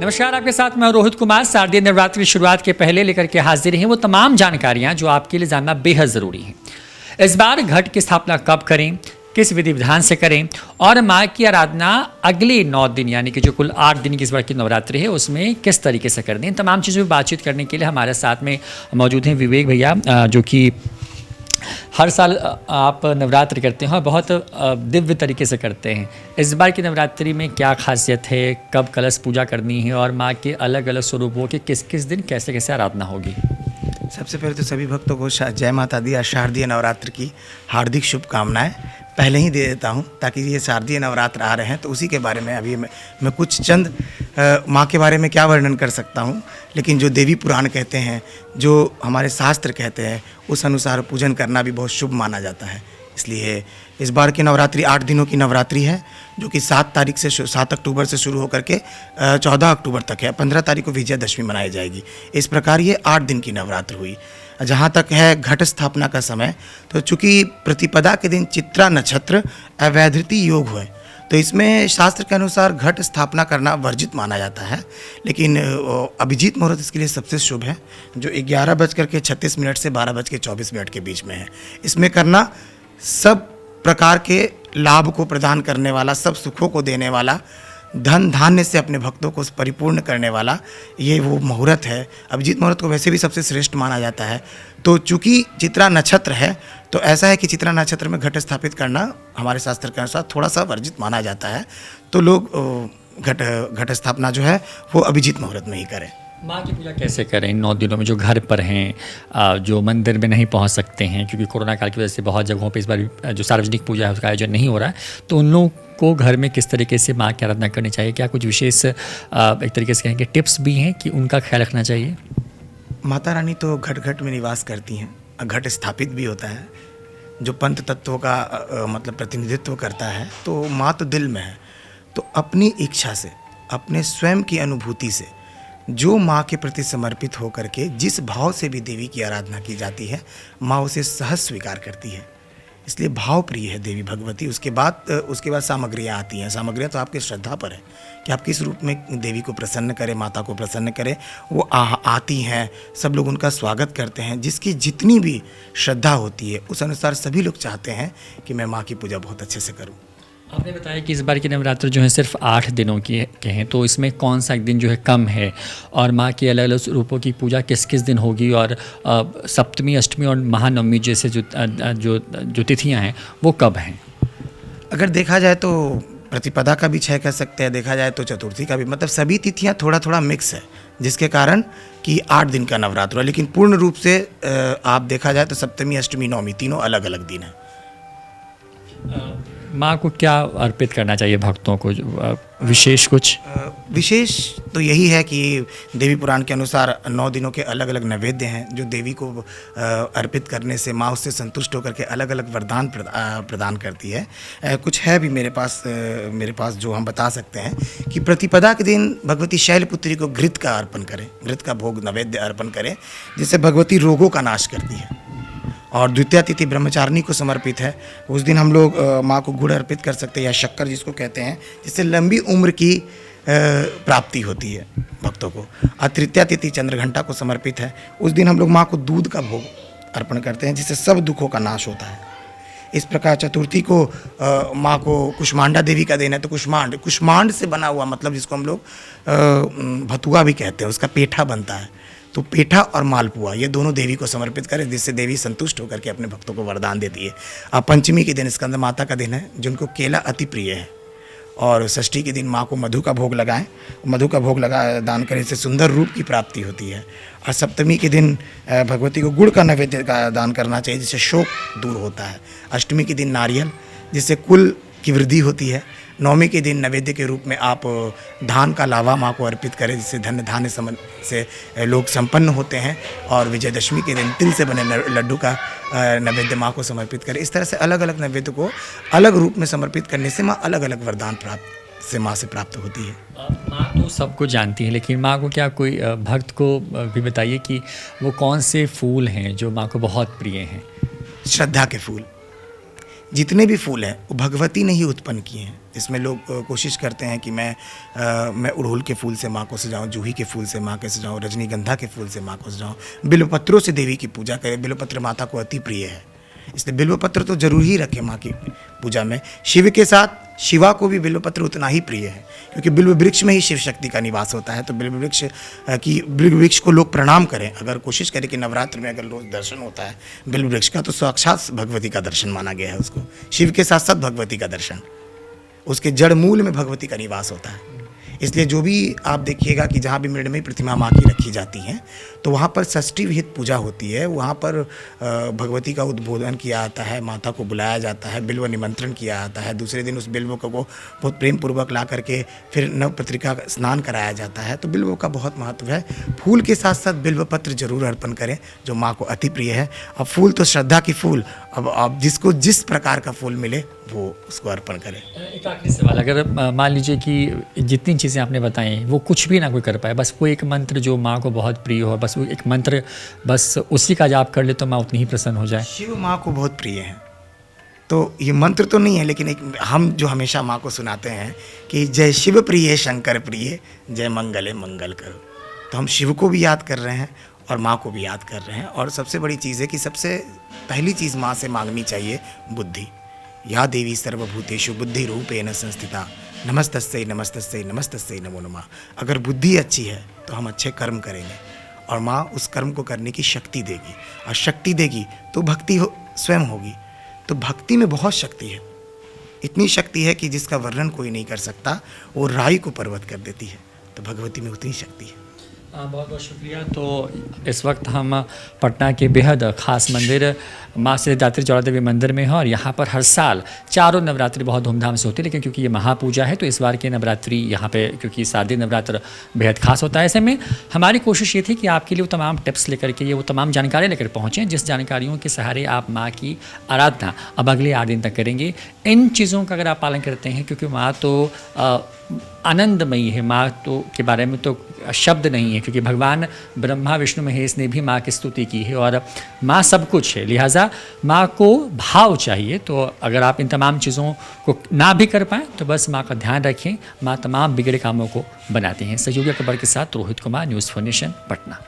नमस्कार, आपके साथ मैं रोहित कुमार। शारदीय नवरात्रि की शुरुआत के पहले लेकर के हाजिर हैं वो तमाम जानकारियां जो आपके लिए जानना बेहद ज़रूरी है। इस बार घट की स्थापना कब करें, किस विधि विधान से करें और माँ की आराधना अगले 9 दिन यानी कि जो कुल 8 दिन की इस बार की नवरात्रि है उसमें किस तरीके से कर दें, इन तमाम चीज़ों पर बातचीत करने के लिए हमारे साथ में मौजूद हैं विवेक भैया, जो कि हर साल आप नवरात्रि करते हैं और बहुत दिव्य तरीके से करते हैं। इस बार की नवरात्रि में क्या खासियत है, कब कलश पूजा करनी है और माँ के अलग अलग स्वरूपों के किस किस दिन कैसे कैसे आराधना होगी? सबसे पहले तो सभी भक्तों को जय माता दी, शारदीय नवरात्र की हार्दिक शुभकामनाएं पहले ही दे देता हूं, ताकि ये शारदीय नवरात्र आ रहे हैं तो उसी के बारे में अभी मैं कुछ चंद माँ के बारे में क्या वर्णन कर सकता हूं। लेकिन जो देवी पुराण कहते हैं, जो हमारे शास्त्र कहते हैं, उस अनुसार पूजन करना भी बहुत शुभ माना जाता है। इसलिए इस बार की नवरात्रि 8 दिनों की नवरात्रि है, जो कि 7 अक्टूबर से शुरू होकर के 14 अक्टूबर तक है। 15 तारीख को विजयादशमी मनाई जाएगी। इस प्रकार ये 8 दिन की नवरात्र हुई। जहाँ तक है घट स्थापना का समय, तो चूँकि प्रतिपदा के दिन चित्रा नक्षत्र अवैधृति योग हुए, तो इसमें शास्त्र के अनुसार घट स्थापना करना वर्जित माना जाता है। लेकिन अभिजीत मुहूर्त इसके लिए सबसे शुभ है, जो 11:36 से 12:24 के बीच में है। इसमें करना सब प्रकार के लाभ को प्रदान करने वाला, सब सुखों को देने वाला, धन धान्य से अपने भक्तों को परिपूर्ण करने वाला ये वो मुहूर्त है। अभिजीत मुहूर्त को वैसे भी सबसे श्रेष्ठ माना जाता है। तो चूँकि चित्रा नक्षत्र है, तो ऐसा है कि चित्रा नक्षत्र में घट स्थापित करना हमारे शास्त्र के अनुसार थोड़ा सा वर्जित माना जाता है। तो लोग घट स्थापना जो है वो अभिजीत मुहूर्त में ही करें। माँ की पूजा कैसे करें इन 9 दिनों में, जो घर पर हैं, जो मंदिर में नहीं पहुँच सकते हैं क्योंकि कोरोना काल की वजह से बहुत जगहों पे इस बार जो सार्वजनिक पूजा है उसका आयोजन नहीं हो रहा है, तो उन लोगों को घर में किस तरीके से माँ की आराधना करनी चाहिए? क्या कुछ विशेष एक तरीके से कहेंगे टिप्स भी हैं कि उनका ख्याल रखना चाहिए? माता रानी तो घट घट में निवास करती हैं, घट स्थापित भी होता है, जो पंच तत्वों का मतलब प्रतिनिधित्व करता है। तो माँ तो दिल में है, तो अपनी इच्छा से, अपने स्वयं की अनुभूति से जो माँ के प्रति समर्पित होकर के जिस भाव से भी देवी की आराधना की जाती है, माँ उसे सहज स्वीकार करती है। इसलिए भाव प्रिय है देवी भगवती। उसके बाद सामग्रियाँ आती हैं। सामग्रियाँ तो आपकी श्रद्धा पर है कि आप किस रूप में देवी को प्रसन्न करें, माता को प्रसन्न करें। वो आती हैं, सब लोग उनका स्वागत करते हैं। जिसकी जितनी भी श्रद्धा होती है उस अनुसार सभी लोग चाहते हैं कि मैं माँ की पूजा बहुत अच्छे से करूँ। आपने बताया कि इस बार की नवरात्र जो है सिर्फ 8 दिनों की के हैं, तो इसमें कौन सा एक दिन जो है कम है और माँ के अलग अलग रूपों की पूजा किस किस दिन होगी, और सप्तमी, अष्टमी और महानवमी जैसे जो तिथियाँ हैं वो कब हैं? अगर देखा जाए तो प्रतिपदा का भी 6 कह सकते हैं, देखा जाए तो चतुर्थी का भी, मतलब सभी तिथियाँ थोड़ा थोड़ा मिक्स है, जिसके कारण कि 8 दिन का नवरात्र है। लेकिन पूर्ण रूप से आप देखा जाए तो सप्तमी, अष्टमी, नवमी तीनों अलग अलग दिन हैं। माँ को क्या अर्पित करना चाहिए भक्तों को, विशेष कुछ? विशेष तो यही है कि देवी पुराण के अनुसार 9 दिनों के अलग अलग नैवेद्य हैं, जो देवी को अर्पित करने से माँ उससे संतुष्ट होकर के अलग अलग वरदान प्रदान करती है। कुछ है भी मेरे पास जो हम बता सकते हैं कि प्रतिपदा के दिन भगवती शैलपुत्री को घृत का अर्पण करें, घृत का भोग नैवेद्य अर्पण करें, जिससे भगवती रोगों का नाश करती है। और द्वितीया तिथि ब्रह्मचारिणी को समर्पित है। उस दिन हम लोग माँ को गुड़ अर्पित कर सकते हैं, या शक्कर जिसको कहते हैं, जिससे लंबी उम्र की प्राप्ति होती है भक्तों को। और तृतीया तिथि चंद्रघंटा को समर्पित है। उस दिन हम लोग माँ को दूध का भोग अर्पण करते हैं, जिससे सब दुखों का नाश होता है। इस प्रकार चतुर्थी को माँ को कुष्मांडा देवी का देना है, तो कुष्मांड से बना हुआ, मतलब जिसको हम लोग भतुआ भी कहते हैं, उसका पेठा बनता है। तो पेठा और मालपुआ ये दोनों देवी को समर्पित करें, जिससे देवी संतुष्ट होकर के अपने भक्तों को वरदान देती है। अब पंचमी के दिन स्कंद माता का दिन है, जिनको केला अति प्रिय है। और षष्ठी के दिन माँ को मधु का भोग लगाएं, मधु का भोग दान करें, इससे सुंदर रूप की प्राप्ति होती है। और सप्तमी के दिन भगवती को गुड़ का नैवेद्य का दान करना चाहिए, जिससे शोक दूर होता है। अष्टमी के दिन नारियल, जिससे कुल की वृद्धि होती है। नवमी के दिन नैवेद्य के रूप में आप धान का लावा माँ को अर्पित करें, जिससे धन्य धान्य से लोग संपन्न होते हैं। और विजयदशमी के दिन तिल से बने लड्डू का नैवेद्य माँ को समर्पित करें। इस तरह से अलग अलग नैवेद्य को अलग रूप में समर्पित करने से माँ अलग अलग वरदान माँ से प्राप्त होती है। माँ तो सबको जानती है, लेकिन माँ को क्या कोई भक्त को भी बताइए कि वो कौन से फूल हैं जो माँ को बहुत प्रिय हैं? श्रद्धा के फूल, जितने भी फूल हैं वो भगवती ने ही उत्पन्न किए हैं। इसमें लोग कोशिश करते हैं कि मैं उड़हुल के फूल से माँ को सजाऊं, जूही के फूल से माँ को सजाऊं, रजनीगंधा के फूल से माँ को सजाऊं, बिल्वपत्रों से देवी की पूजा करें। बिल्वपत्र माता को अति प्रिय है, इसलिए बिल्वपत्र तो जरूर ही रखें माँ की पूजा में। शिव के साथ शिवा को भी बिल्वपत्र उतना ही प्रिय है, क्योंकि बिल्व वृक्ष में ही शिव शक्ति का निवास होता है। तो बिल्व वृक्ष को लोग प्रणाम करें। अगर कोशिश करें कि नवरात्र में अगर रोज दर्शन होता है बिल्व वृक्ष का, तो साक्षात भगवती का दर्शन माना गया है उसको। शिव के साथ साथ भगवती का दर्शन, उसके जड़ मूल में भगवती का निवास होता है। इसलिए जो भी आप देखिएगा कि जहाँ भी मृण्मयी प्रतिमा माँ की रखी जाती हैं, तो वहाँ पर षष्ठी विहित पूजा होती है। वहाँ पर भगवती का उद्बोधन किया जाता है, माता को बुलाया जाता है, बिल्व निमंत्रण किया जाता है। दूसरे दिन उस बिल्व को बहुत प्रेम पूर्वक ला करके फिर नव पत्रिका का स्नान कराया जाता है। तो बिल्व का बहुत महत्व है। फूल के साथ साथ बिल्व पत्र जरूर अर्पण करें, जो माँ को अति प्रिय है। अब फूल तो श्रद्धा की फूल, अब आप जिसको जिस प्रकार का फूल मिले वो उसको अर्पण करें। एक आखिरी सवाल, अगर मान लीजिए कि जितनी चीज़ें आपने बताई वो कुछ भी ना कोई कर पाए, बस कोई एक मंत्र जो माँ को बहुत प्रिय हो, बस वो एक मंत्र बस उसी का जाप कर ले तो माँ उतनी ही प्रसन्न हो जाए। शिव माँ को बहुत प्रिय है, तो ये मंत्र तो नहीं है, लेकिन एक हम जो हमेशा माँ को सुनाते हैं कि जय शिव प्रिय शंकर प्रिय, जय मंगले मंगल करो। तो हम शिव को भी याद कर रहे हैं और माँ को भी याद कर रहे हैं। और सबसे बड़ी चीज़ है कि सबसे पहली चीज़ माँ से मांगनी चाहिए बुद्धि। या देवी सर्वभूतेषु बुद्धि रूपेण संस्थिता, नमस्तस्यै नमस्तस्यै नमस्तस्यै नमो नमः। अगर बुद्धि अच्छी है तो हम अच्छे कर्म करेंगे और माँ उस कर्म को करने की शक्ति देगी, और शक्ति देगी तो भक्ति स्वयं होगी। तो भक्ति में बहुत शक्ति है, इतनी शक्ति है कि जिसका वर्णन कोई नहीं कर सकता। वो राई को पर्वत कर देती है, तो भगवती में उतनी शक्ति है। बहुत बहुत शुक्रिया। तो इस वक्त हम पटना के बेहद ख़ास मंदिर माँ सिद्धिदात्री ज्वाला देवी मंदिर में हैं, और यहाँ पर हर साल चारों नवरात्रि बहुत धूमधाम से होती है, लेकिन क्योंकि ये महापूजा है तो इस बार की नवरात्रि यहाँ पे क्योंकि शारदीय नवरात्र बेहद खास होता है। ऐसे में हमारी कोशिश ये थी कि आपके लिए वो तमाम टिप्स लेकर के, ये वो तमाम जानकारी लेकर पहुँचें जिस जानकारियों के सहारे आप माँ की आराधना अब अगले 8 दिन तक करेंगे। इन चीज़ों का अगर आप पालन करते हैं, क्योंकि माँ तो आनंदमयी है, माँ तो के बारे में तो शब्द नहीं है, क्योंकि भगवान ब्रह्मा विष्णु महेश ने भी माँ की स्तुति की है और माँ सब कुछ है, लिहाजा माँ को भाव चाहिए। तो अगर आप इन तमाम चीज़ों को ना भी कर पाएँ तो बस माँ का ध्यान रखें, माँ तमाम बिगड़े कामों को बनाती हैं। सहयोगी अकबर के साथ रोहित कुमार, न्यूज़ 4 नेशन, पटना।